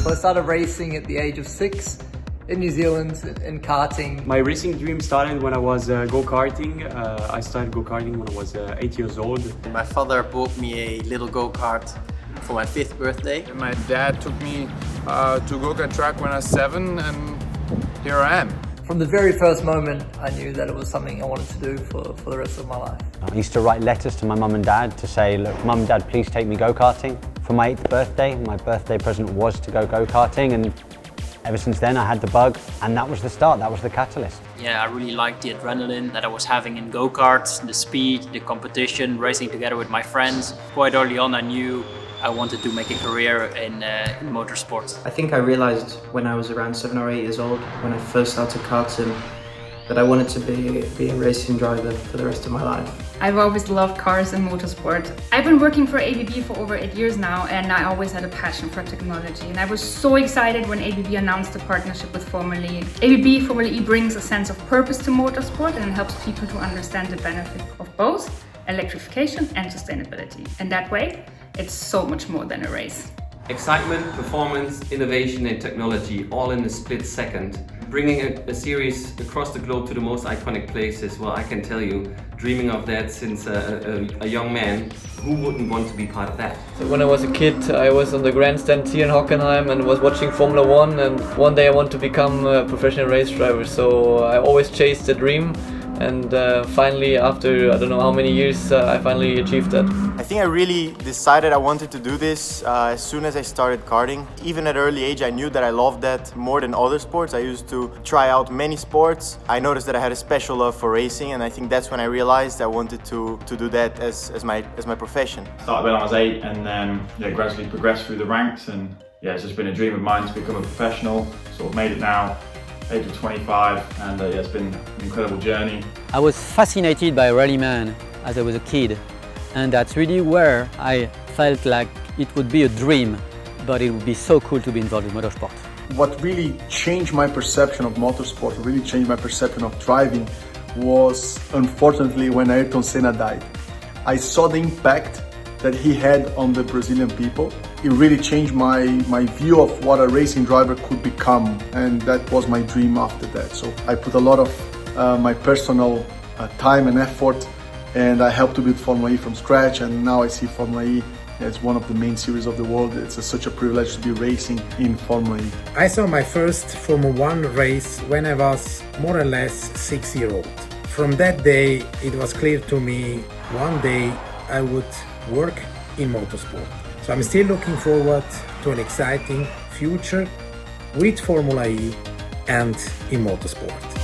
So I started racing at the age of 6 in New Zealand in karting. My racing dream started when I was go-karting. I started go-karting when I was 8 years old. My father bought me a little go-kart for my 5th birthday. My dad took me to go-kart track when I was 7, and here I am. From the very first moment, I knew that it was something I wanted to do for the rest of my life. I used to write letters to my mum and dad to say, look, mum and dad, please take me go-karting. For my 8th birthday, my birthday present was to go go-karting, and ever since then I had the bug, and that was the start, that was the catalyst. Yeah, I really liked the adrenaline that I was having in go-karts, the speed, the competition, racing together with my friends. Quite early on I knew I wanted to make a career in motorsports. I think I realized when I was around 7 or 8 years old, when I first started karting, that I wanted to be a racing driver for the rest of my life. I've always loved cars and motorsport. I've been working for ABB for over 8 years now, and I always had a passion for technology. And I was so excited when ABB announced a partnership with Formula E. ABB Formula E brings a sense of purpose to motorsport and helps people to understand the benefit of both electrification and sustainability. And that way, it's so much more than a race. Excitement, performance, innovation and technology all in a split second. Bringing a series across the globe to the most iconic places, well, I can tell you, dreaming of that since a young man, who wouldn't want to be part of that? So when I was a kid, I was on the grandstand here in Hockenheim and was watching Formula 1, and one day I want to become a professional race driver, so I always chased the dream. And finally, after I don't know how many years, I finally achieved that. I think I really decided I wanted to do this as soon as I started karting. Even at an early age, I knew that I loved that more than other sports. I used to try out many sports. I noticed that I had a special love for racing, and I think that's when I realized I wanted to do that as my profession. Started when I was 8, and then gradually progressed through the ranks, and it's just been a dream of mine to become a professional. Sort of made it now. Age of 25, and it's been an incredible journey. I was fascinated by rallyman as I was a kid, and that's really where I felt like it would be a dream, but it would be so cool to be involved in motorsport. What really changed my perception of motorsport, really changed my perception of driving, was unfortunately when Ayrton Senna died. I saw the impact that he had on the Brazilian people. It really changed my view of what a racing driver could become, and that was my dream after that. So I put a lot of my personal time and effort, and I helped to build Formula E from scratch, and now I see Formula E as one of the main series of the world. It's such a privilege to be racing in Formula E. I saw my first Formula 1 race when I was more or less 6-year-old. From that day, it was clear to me one day I would work in motorsport. So I'm still looking forward to an exciting future with Formula E and in motorsport.